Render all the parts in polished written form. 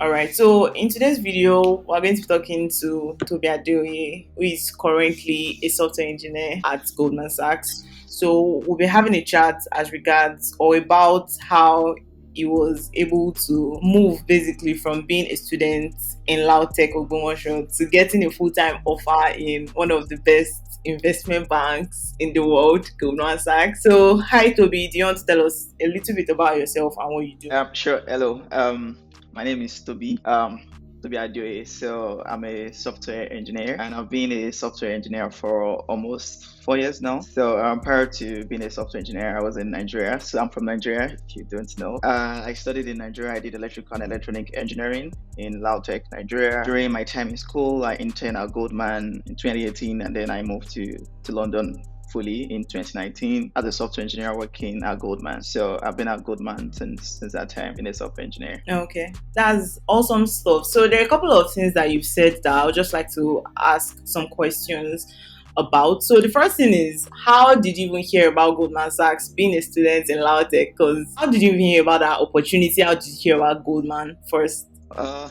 All right. So in today's video, we're going to be talking to Tobi, who is currently a software engineer at Goldman Sachs. So we'll be having a chat as regards or about how he was able to move basically from being a student in LAUTECH Ogbomoso to getting a full-time offer in one of the best investment banks in the world, Goldman Sachs. So hi Toby, do you want to tell us a little bit about yourself and what you do? Sure. Hello. My name is Tobi. Tobi Adioye. So I'm a software engineer, and I've been a software engineer for almost 4 years now. So prior to being a software engineer, I was in Nigeria. So I'm from Nigeria, if you don't know. I studied in Nigeria. I did electrical and electronic engineering in LAUTECH, Nigeria. During my time in school, I interned at Goldman in 2018, and then I moved to London fully in 2019 as a software engineer working at Goldman. So I've been at Goldman since that time, being a software engineer. Okay, that's awesome stuff. So there are a couple of things that you've said that I would just like to ask some questions about. So the first thing is, how did you even hear about Goldman Sachs being a student in Lautech? Because how did you even hear about that opportunity? How did you hear about Goldman first? Uh,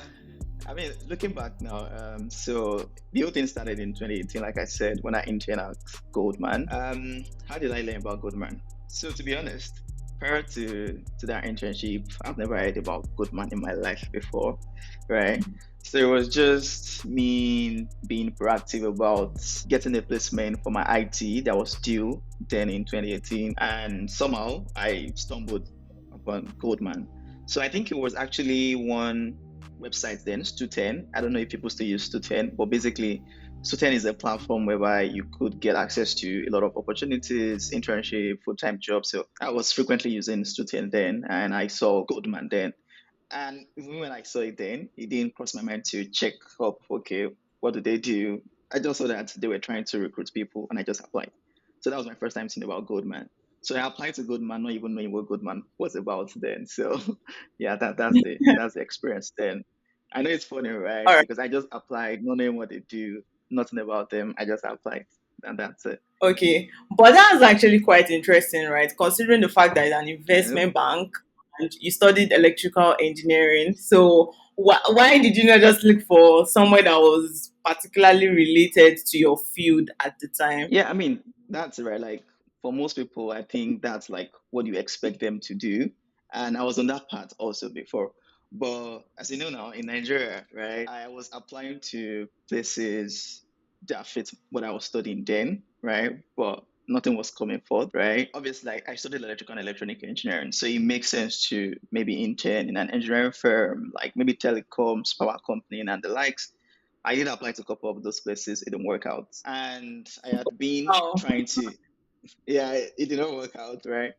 I mean, looking back now, so the whole thing started in 2018, like I said, when I interned at Goldman. How did I learn about Goldman? So to be honest, prior to that internship, I've never heard about Goldman in my life before, right? So it was just me being proactive about getting a placement for my IT that was due then in 2018, and somehow I stumbled upon Goldman. So I think it was actually one website then, Stu10. I don't know if people still use Stu10, but basically, Stu10 is a platform whereby you could get access to a lot of opportunities, internship, full-time jobs. So I was frequently using Stu10 then, and I saw Goldman then. And even when I saw it then, it didn't cross my mind to check up, okay, what do they do? I just saw that they were trying to recruit people, and I just applied. So that was my first time seeing about Goldman. So I applied to Goldman, not even knowing what Goldman was about then. So yeah, that's the experience then. I know it's funny, right? All right. Because I just applied, not knowing what they do, nothing about them. I just applied, and that's it. Okay, but that's actually quite interesting, right? Considering the fact that it's an I know. investment bank and you studied electrical engineering. So, why did you not just look for somewhere that was particularly related to your field at the time? Yeah, I mean, that's right. Like for most people, I think that's like what you expect them to do. And I was on that part also before. But as you know now, in Nigeria, right, I was applying to places that fit what I was studying then, right? But nothing was coming forth, right? Obviously, like I studied electrical and electronic engineering, so it makes sense to maybe intern in an engineering firm, like maybe telecoms, power company, and the likes. I did apply to a couple of those places. It didn't work out. And I had been Oh, trying to, yeah, it did not work out, right?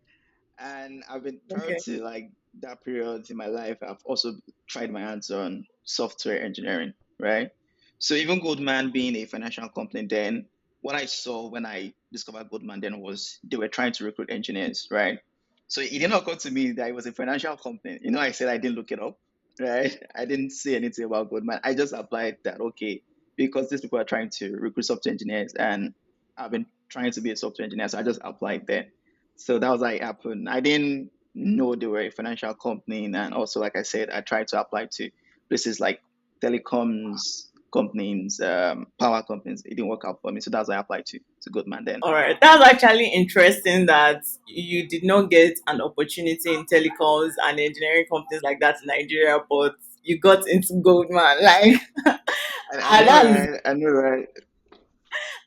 And I've been prior okay. to like that period in my life, I've also tried my hands on software engineering, right? So even Goldman being a financial company then, what I saw when I discovered Goldman then was they were trying to recruit engineers, right? So it didn't occur to me that it was a financial company. You know, I said I didn't look it up, right? I didn't see anything about Goldman. I just applied that, okay, because these people are trying to recruit software engineers and I've been trying to be a software engineer, so I just applied there. So that was how it happened. I didn't know they were a financial company, and also, like I said, I tried to apply to places like telecoms companies, power companies. It didn't work out for me, so that's why I applied to Goodman then. All right. That's actually interesting that you did not get an opportunity in telecoms and engineering companies like that in Nigeria, but you got into Goldman. Like, I know, that's right? I know, right?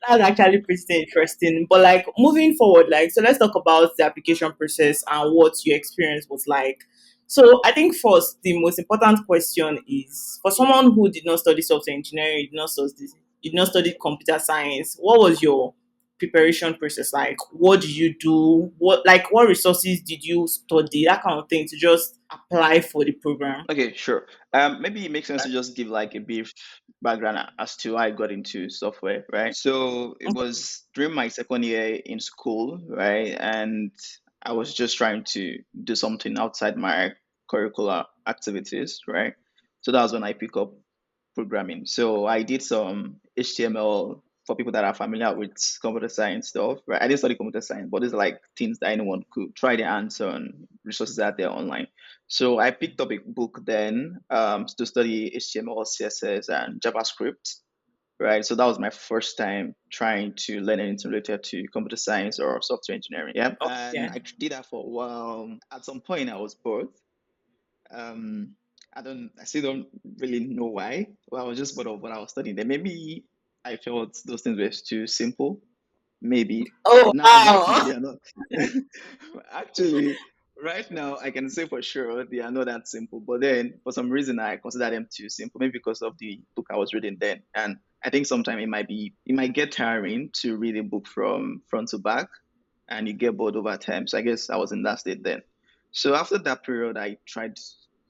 That's actually pretty interesting. But like moving forward, like so let's talk about the application process and what your experience was like. So I think first the most important question is for someone who did not study software engineering, did not study computer science, what was your preparation process like? What did you do? What resources did you study? That kind of thing to just apply for the program. Okay, sure. Maybe it makes sense to just give like a brief background as to how I got into software, right? So it was during my second year in school, right? And I was just trying to do something outside my curricular activities, right? So that was when I picked up programming. So I did some HTML, for people that are familiar with computer science stuff, right? I didn't study computer science, but these are like things that anyone could try their hands on, resources out there online. So I picked up a book then to study HTML, CSS, and JavaScript, right? So that was my first time trying to learn anything related to computer science or software engineering. Yeah. And Okay. I did that for a while. At some point, I was bored. Um, I still don't really know why. Well, I was just bored of what I was studying. Then maybe I felt those things were too simple. Maybe. Oh Now, right now, wow. they are not. Actually, right now, I can say for sure they are not that simple. But then, for some reason, I consider them too simple. Maybe because of the book I was reading then. And I think sometimes it might get tiring to read a book from front to back, and you get bored over time. So I guess I was in that state then. So after that period, I tried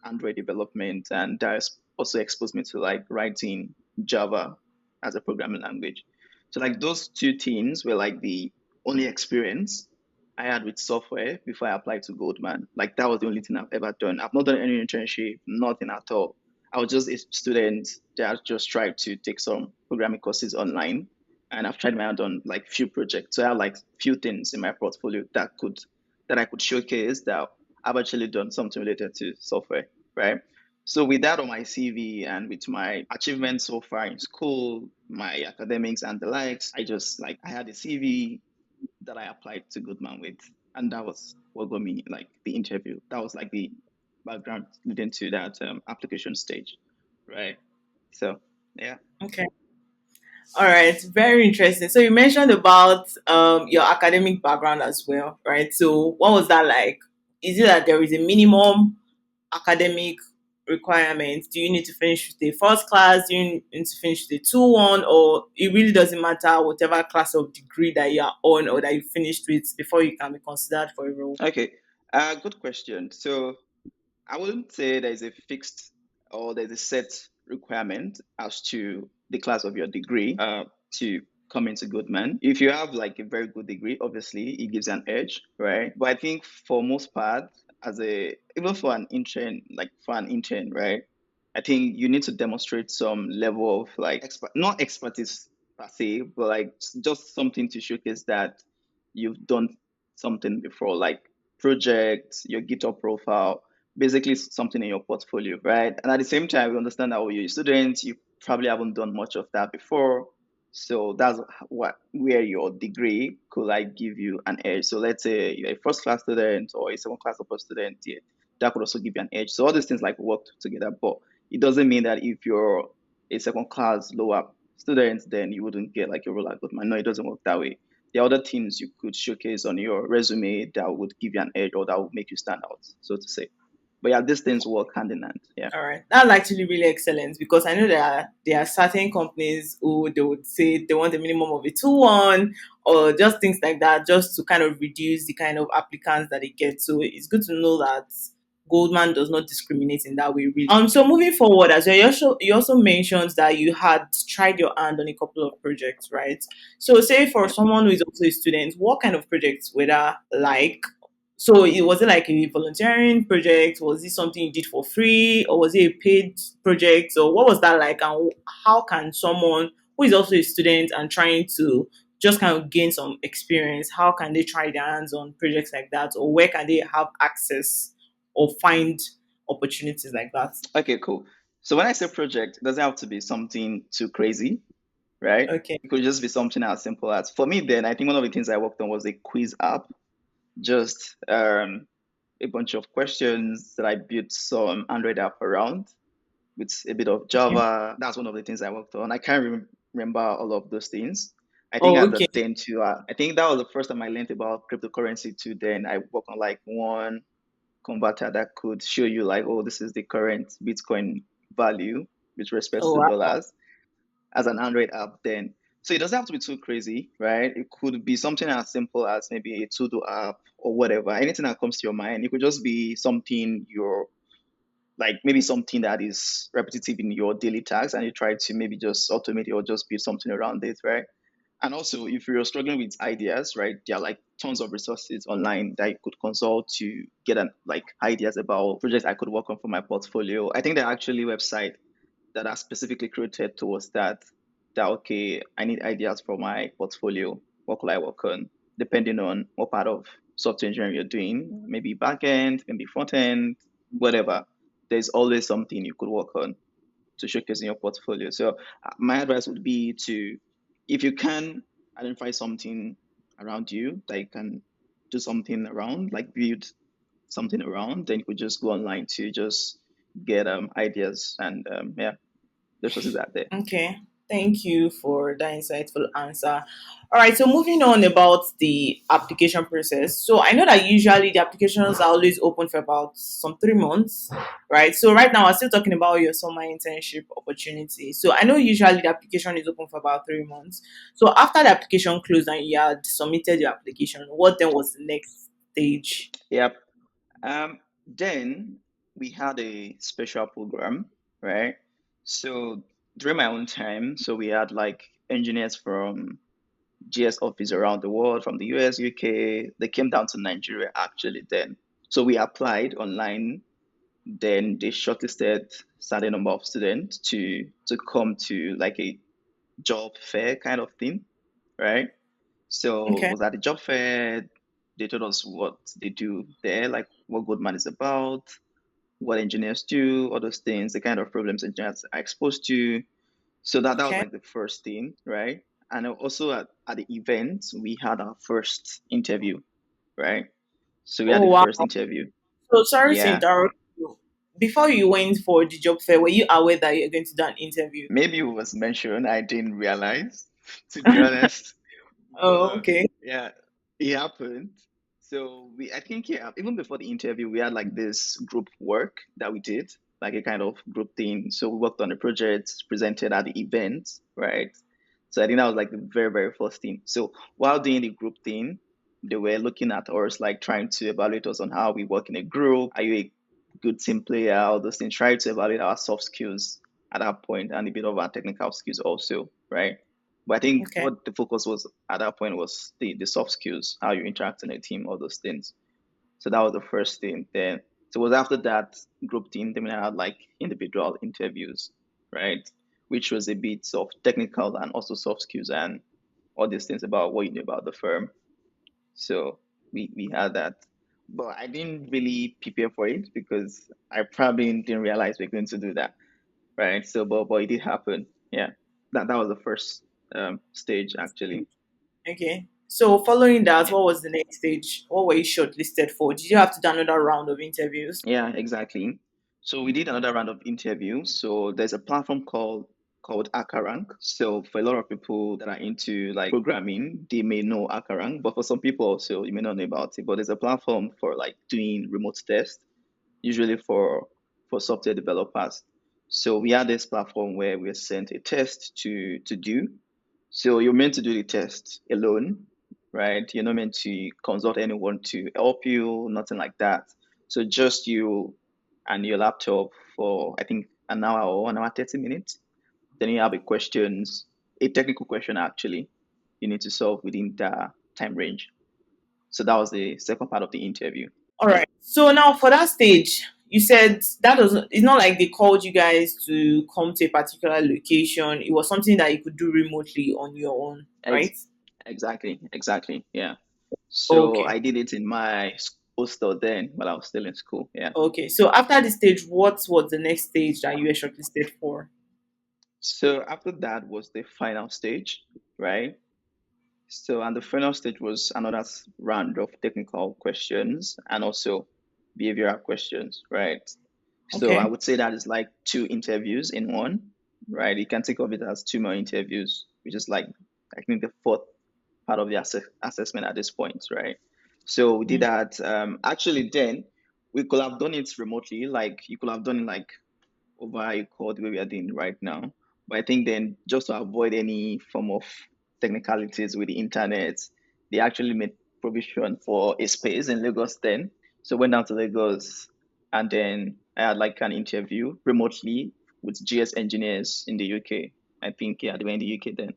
Android development, and that also exposed me to like writing Java as a programming language. So like those two things were like the only experience I had with software before I applied to Goldman. Like that was the only thing I've ever done. I've not done any internship, nothing at all. I was just a student that just tried to take some programming courses online, and I've tried my hand on like few projects. So I have like few things in my portfolio that I could showcase that I've actually done something related to software, right? So with that on my CV and with my achievements so far in school, my academics and the likes, I had a CV that I applied to Goodman with, and that was what got me like the interview. That was like the background leading to that application stage, right? So yeah. Okay. All right. Very interesting. So you mentioned about your academic background as well, right? So what was that like? Is it that there is a minimum academic requirement? Do you need to finish with the first class? Do you need to finish the 2-1? Or it really doesn't matter whatever class of degree that you are on or that you finished with before you can be considered for a role? Okay. Good question. So I wouldn't say there's a fixed or there's a set requirement as to the class of your degree to come into Goodman. If you have like a very good degree, obviously it gives you an edge, right? But I think for most part, even for an intern, right? I think you need to demonstrate some level of like not expertise per se, but like just something to showcase that you've done something before, like projects, your GitHub profile, basically something in your portfolio, right? And at the same time, we understand that when you're a student, you probably haven't done much of that before. So that's where your degree could like give you an edge. So let's say you're a first class student or a second class upper student, yeah, that could also give you an edge. So all these things like work together, but it doesn't mean that if you're a second class lower student, then you wouldn't get like a role at Goldman. No, it doesn't work that way. There are other things you could showcase on your resume that would give you an edge or that would make you stand out, so to say. But yeah, these things work hand in hand. Yeah. All right, that's actually really excellent because I know there are certain companies who they would say they want a minimum of a 2-1 or just things like that, just to kind of reduce the kind of applicants that they get. So it's good to know that Goldman does not discriminate in that way, really. So moving forward, as well, you also mentioned that you had tried your hand on a couple of projects, right? So say for someone who is also a student, what kind of projects were that like? So it was it like a volunteering project? Was it something you did for free, or was it a paid project, or what was that like? And how can someone who is also a student and trying to just kind of gain some experience, how can they try their hands on projects like that, or where can they have access or find opportunities like that? Okay, cool. So when I say project, it doesn't have to be something too crazy, right? Okay. It could just be something as simple as for me then, I think one of the things I worked on was a quiz app, just a bunch of questions that I built some Android app around with a bit of Okay. Java. That's one of the things I worked on. I can't remember all of those things. I think Oh, at the okay. then too, I think that was the first time I learned about cryptocurrency too. Then I worked on like one converter that could show you like, oh, this is the current Bitcoin value with respect Oh, to wow. dollars as an Android app then. So it doesn't have to be too crazy, right? It could be something as simple as maybe a to-do app or whatever. Anything that comes to your mind. It could just be something you're like maybe something that is repetitive in your daily tasks and you try to maybe just automate it or just build something around it, right? And also, if you're struggling with ideas, right, there are like tons of resources online that you could consult to get like ideas about projects I could work on for my portfolio. I think there are actually websites that are specifically created towards that. that, okay, I need ideas for my portfolio. What could I work on? Depending on what part of software engineering you're doing, maybe back end, maybe front end, whatever. There's always something you could work on to showcase in your portfolio. So my advice would be to, if you can identify something around you that you can do something around, like build something around, then you could just go online to just get ideas and yeah, there's resources out there. Okay. Thank you for that insightful answer. All right, so moving on about the application process. So I know that usually the applications are always open for about some 3 months, right? So right now, I'm still talking about your summer internship opportunity. So I know usually the application is open for about 3 months. So after the application closed and you had submitted your application, what then was the next stage? Yep. Then we had a special program, right? So during my own time, so we had like engineers from GS office around the world, from the US, UK. They came down to Nigeria actually then. So we applied online. Then they shortlisted certain number of students to come to like a job fair kind of thing, right? So Okay. was at the job fair. They told us what they do there, like what Goldman is about, what engineers do, all those things, the kind of problems engineers are exposed to. So that was Okay. like the first thing, right? And also at the event, we had our first interview, right? So we had Oh, the wow. first interview. So sorry to Yeah. interrupt you. Before you went for the job fair, were you aware that you're going to do an interview? Maybe it was mentioned, I didn't realize, to be honest. Oh, But okay. yeah, it happened. So I think, yeah, even before the interview, we had like this group work that we did, like a kind of group thing. So we worked on the project, presented at the event, right? So I think that was like the very, very first thing. So while doing the group thing, they were looking at us, like trying to evaluate us on how we work in a group. Are you a good team player? All those things, try to evaluate our soft skills at that point and a bit of our technical skills also, right? But I think Okay. what the focus was at that point was the soft skills, how you interact in a team, all those things. So that was the first thing. Then so it was after that group thing, then we had like individual interviews, right? Which was a bit of technical and also soft skills and all these things about what you know about the firm. So we had that. But I didn't really prepare for it because I probably didn't realize we are going to do that, right? So but it did happen. Yeah. That was the first stage actually. Okay. So following that, Yeah. what was the next stage? What were you shortlisted for? Did you have to do another round of interviews? Yeah, exactly. So we did another round of interviews. So there's a platform called Akarank. So for a lot of people that are into like programming, they may know Akarank, but for some people also you may not know about it. But there's a platform for like doing remote tests, usually for software developers. So we had this platform where we are sent a test to do. So you're meant to do the test alone, right? You're not meant to consult anyone to help you, nothing like that. So just you and your laptop for I think an hour or 1 hour 30 minutes. Then you have a questions, a technical question actually, you need to solve within the time range. So that was the second part of the interview. All right. So now for that stage, you said that doesn't. It's not like they called you guys to come to a particular location. It was something that you could do remotely on your own, Ex- right? exactly. Yeah. So Okay. I did it in my hostel then while I was still in school. Yeah. Okay. So after the stage, what was the next stage that you were shortlisted for? So after that was the final stage, right? So, and the final stage was another round of technical questions and also behavioral questions, right? So I Okay. would say that is like two interviews in one, right? You can think of it as two more interviews, which is like, I think the fourth part of the assessment at this point, right? So we did Mm. that. Actually, then we could have done it remotely, like you could have done it like over a call the way we are doing right now. But I think then just to avoid any form of technicalities with the internet, they actually made provision for a space in Lagos then. So went down to Lagos and then I had like an interview remotely with GS engineers in the UK. I think yeah, they were in the UK then.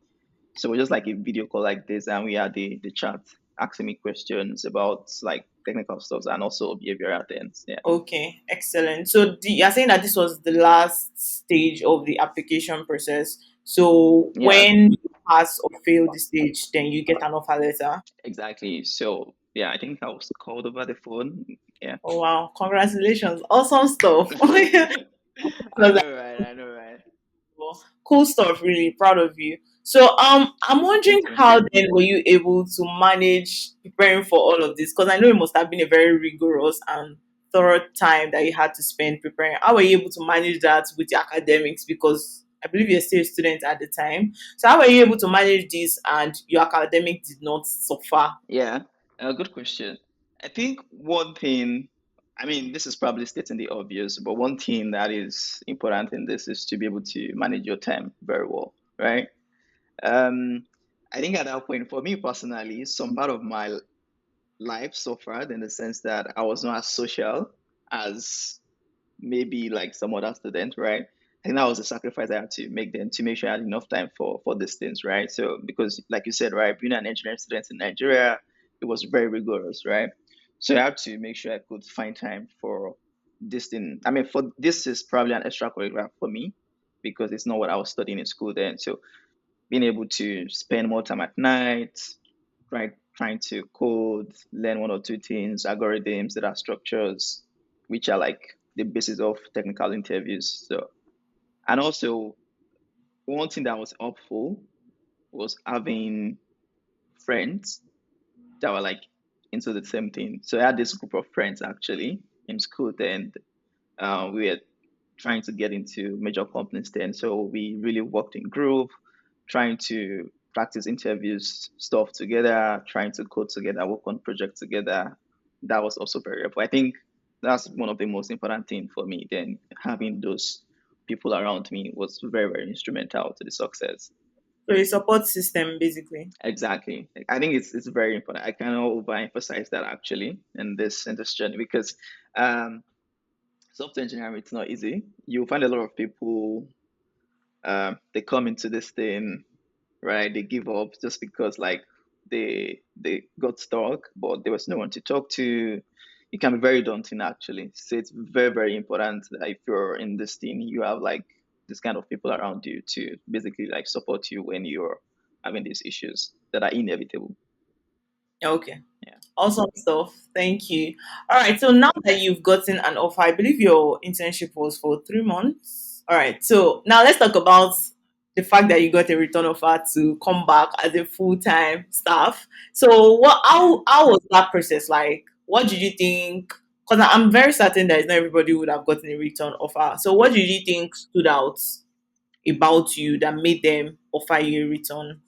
So it was just like a video call like this and we had the chat. asking me questions about like technical stuff and also behavioral things. Yeah. Okay, excellent. So you're saying that this was the last stage of the application process. So Yeah, when you pass or fail the stage, then you get an offer letter. exactly. So yeah, I think I was called over the phone. Yeah. Oh wow, congratulations. Awesome stuff. I Because know, right? I know, right? cool stuff, really proud of you. So I'm wondering Thank you. how then were you able to manage preparing for all of this? Because I know it must have been a very rigorous and thorough time that you had to spend preparing. How were you able to manage that with your academics? Because I believe you're still a student at the time. So how were you able to manage this and your academic did not suffer? Yeah, good question. I think one thing, I mean, this is probably stating the obvious, but one thing that is important in this is to be able to manage your time very well, right? Um, I think at that point, for me personally, some part of my life suffered in the sense that I was not as social as maybe like some other students, right? I think that was a sacrifice I had to make then to make sure I had enough time for these things, right? So because like you said, right, being an engineering student in Nigeria, it was very rigorous, right? So I had to make sure I could find time for this thing. I mean, for this is probably an extracurricular for me because it's not what I was studying in school then. So being able to spend more time at night, trying to code, learn one or two things, algorithms, data structures, which are like the basis of technical interviews. So, and also one thing that was helpful was having friends that were like into the same thing. So I had this group of friends actually in school then. We were trying to get into major companies then. So we really worked in group, trying to practice interviews stuff together, trying to code together, work on projects together. That was also very helpful. I think that's one of the most important things for me. Then having those people around me was very, very instrumental to the success. So a support system basically. Exactly. I think it's very important. I cannot overemphasize that actually in this journey because um, software engineering it's not easy. You'll find a lot of people they come into this thing, right? They give up just because like they got stuck, but there was no one to talk to. It can be very daunting actually. So it's very, very important that if you're in this thing, you have like this kind of people around you to basically like support you when you're having these issues that are inevitable. Okay. Yeah. Awesome stuff. Thank you. All right. So now that you've gotten an offer, I believe your internship was for 3 months. All right. So now let's talk about the fact that you got a return offer to come back as a full time staff. So how was that process like? What did you think? Because I'm very certain that not everybody would have gotten a return offer. So what did you think stood out about you that made them offer you a return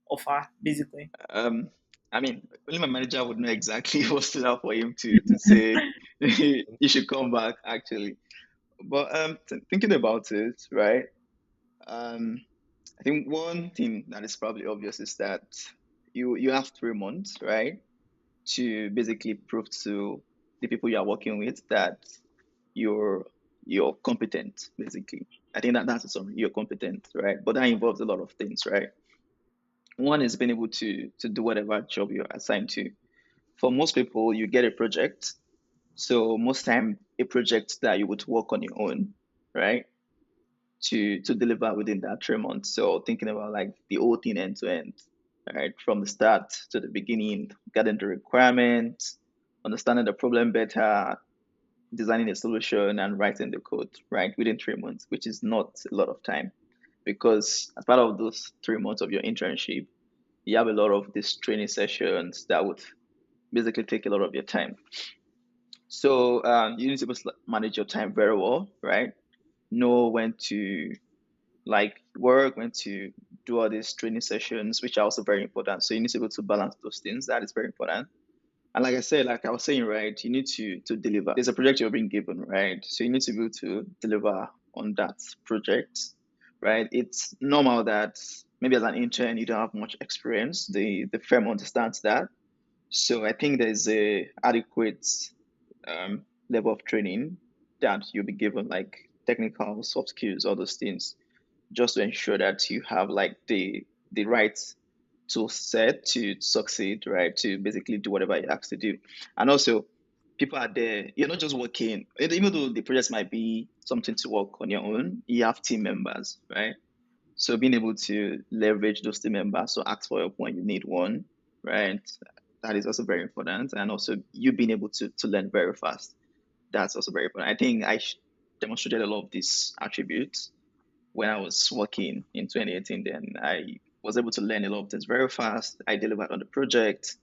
offer, basically? Um, I mean, only my manager would know exactly what stood out for him to say you should come back actually. But thinking about it, right? Um, I think one thing that is probably obvious is that you have 3 months, right, to basically prove to the people you are working with that you're you're competent, basically. I think that that's a summary. You're competent, right? But that involves a lot of things, right? One is being able to do whatever job you're assigned to. For most people, you get a project. So most time a project that you would work on your own, right? To deliver within that 3 months. So thinking about like the whole thing end to end, right, from the start to the beginning, getting the requirements, understanding the problem better, designing a solution, and writing the code, right, within 3 months, which is not a lot of time because as part of those 3 months of your internship, you have a lot of these training sessions that would basically take a lot of your time. So you need to manage your time very well, right? Know when to like work, when to do all these training sessions, which are also very important. So you need to be able to balance those things. That is very important. And like I said, like I was saying, right, you need to deliver. There's a project you're being given, right? So you need to be able to deliver on that project, right? It's normal that maybe as an intern you don't have much experience. The firm understands that. So I think there's a adequate level of training that you'll be given, like technical, soft skills, all those things just to ensure that you have like the right tool set to succeed, right? To basically do whatever you ask to do. And also, people are there. You're not just working, even though the project might be something to work on your own, you have team members, right? So being able to leverage those team members, so ask for help when you need one, right? That is also very important. And also you being able to learn very fast. That's also very important. I think demonstrated a lot of these attributes when I was working in 2018. Then I was able to learn a lot of things very fast. I delivered on the project.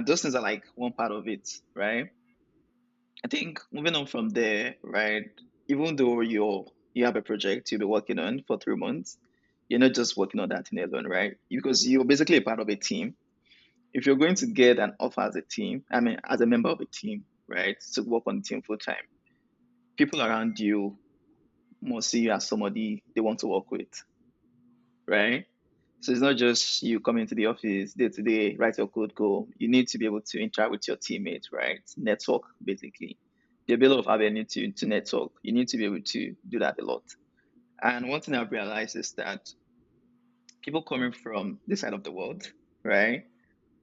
Those things are like one part of it, right? I think moving on from there, right? Even though you have a project you'll be working on for 3 months, you're not just working on that thing alone, right? Because you're basically a part of a team. If you're going to get an offer as a team, I mean, as a member of a team, right, to work on the team full time, people around you must see you as somebody they want to work with, right? So it's not just you coming to the office day to day, write your code, go. You need to be able to interact with your teammates, right? Network, basically. There'll be a lot of avenue to network. You need to be able to do that a lot. And one thing I've realized is that people coming from this side of the world, right?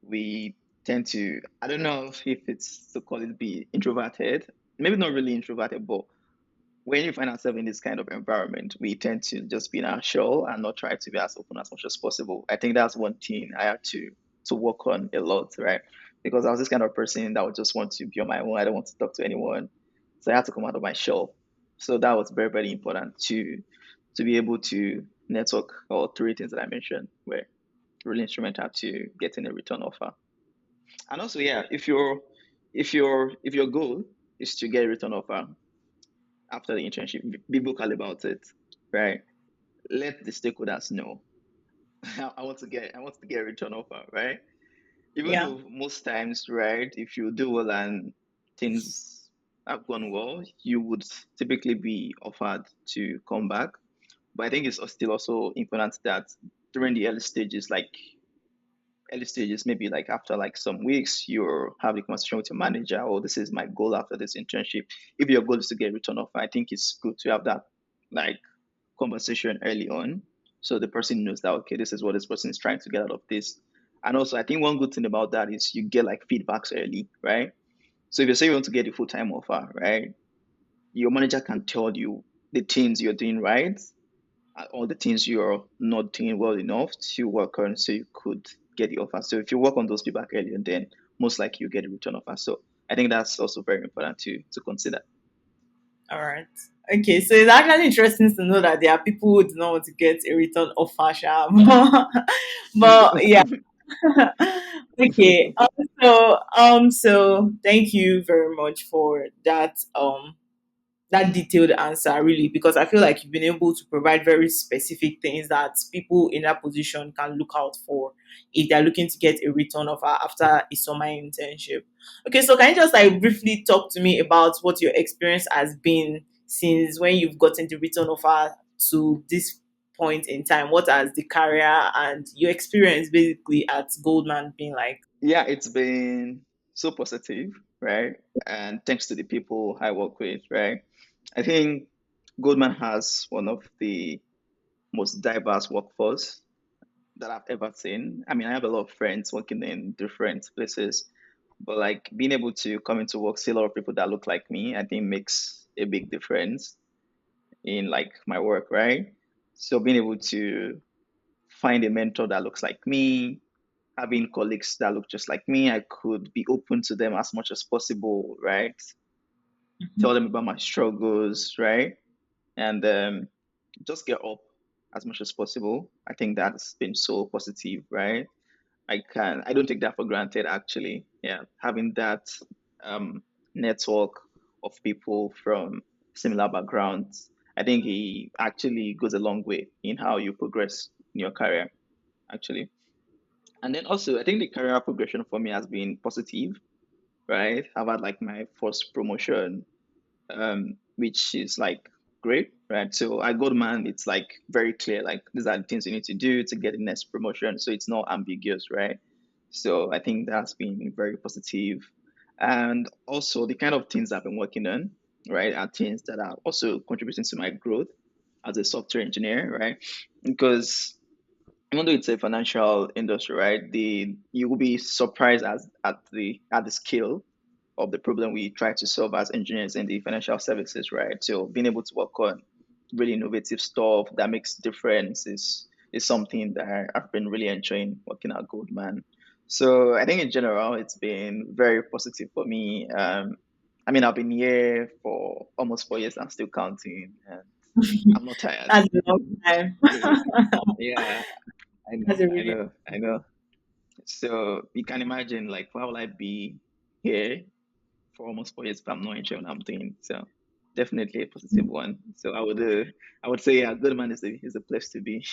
We tend to, I don't know if it's to call it be introverted, maybe not really introverted, but when you find ourselves in this kind of environment, we tend to just be in our shell and not try to be as open as much as possible. I think that's one thing I had to work on a lot, right? Because I was this kind of person that would just want to be on my own. I don't want to talk to anyone. So I had to come out of my shell. So that was very, very important to be able to network all three things that I mentioned were really instrumental to getting a return offer. And also, yeah, if your goal is to get a return offer, after the internship, be vocal about it, right? Let the stakeholders know. I want to get a return offer, right? Even Yeah. though most times, right, if you do well and things have gone well, you would typically be offered to come back. But I think it's still also important that during the early stages, maybe like after like some weeks, you have the conversation with your manager, oh, this is my goal after this internship. If your goal is to get a return offer, I think it's good to have that like conversation early on. So the person knows that, okay, this is what this person is trying to get out of this. And also, I think one good thing about that is you get like feedbacks early, right? So if you say you want to get a full time offer, right, your manager can tell you the things you're doing right, all the things you're not doing well enough to work on so you could get the offer. So if you work on those feedback early, and then most likely you get a return offer. So I think that's also very important to consider. All right. Okay, so it's actually interesting to know that there are people who do not want to get a return offer, sha. But yeah. Okay. So thank you very much for that detailed answer, really, because I feel like you've been able to provide very specific things that people in that position can look out for if they're looking to get a return offer after a summer internship. Okay, so can you just like briefly talk to me about what your experience has been since when you've gotten the return offer to this point in time? What has the career and your experience basically at Goldman been like? Yeah, it's been so positive, right? And thanks to the people I work with, right? I think Goldman has one of the most diverse workforce that I've ever seen. I mean, I have a lot of friends working in different places, but like being able to come into work, see a lot of people that look like me, I think makes a big difference in like my work, right? So being able to find a mentor that looks like me, having colleagues that look just like me, I could be open to them as much as possible, right? Tell them about my struggles, right? And just get up as much as possible. I think that's been so positive, right? I don't take that for granted actually. Yeah, having that um, network of people from similar backgrounds, I think it actually goes a long way in how you progress in your career, actually. And then also, I think the career progression for me has been positive, right? I've had like my first promotion, which is like great, right? So at Goldman, it's like very clear, like these are the things you need to do to get the next promotion. So it's not ambiguous, right? So I think that's been very positive. And also the kind of things I've been working on, right, are things that are also contributing to my growth as a software engineer, right? Because even though it's a financial industry, right? The you will be surprised at the scale of the problem we try to solve as engineers in the financial services, right? So being able to work on really innovative stuff that makes difference is something that I've been really enjoying working at Goldman. So I think in general it's been very positive for me. I mean, I've been here for almost 4 years. I'm still counting, and I'm not tired. That's a long time. Yeah, I That's know, a I really know, I know. So you can imagine, like, why will I be here for almost 4 years if I'm not enjoying what I'm doing? So definitely a positive one. So I would say, yeah, Goodman is a place to be.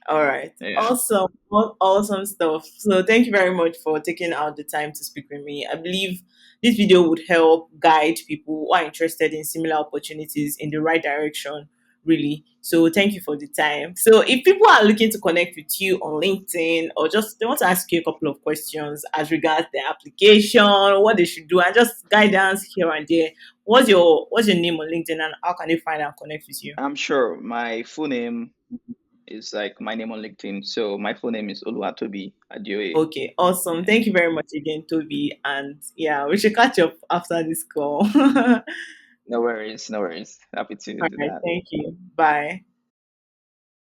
all right. Yeah. Awesome. Awesome stuff. So thank you very much for taking out the time to speak with me. I believe this video would help guide people who are interested in similar opportunities in the right direction, really. So thank you for the time. So if people are looking to connect with you on LinkedIn or just they want to ask you a couple of questions as regards their application, what they should do, and just guidance here and there, what's your name on LinkedIn and how can they find and connect with you? I'm sure my full name is like my name on LinkedIn. So my full name is Tobi Adioye. Okay, awesome. Yeah. Thank you very much again, Toby. And yeah, we should catch up after this call. All No worries, no worries. Happy to do right, that. thank you. Bye.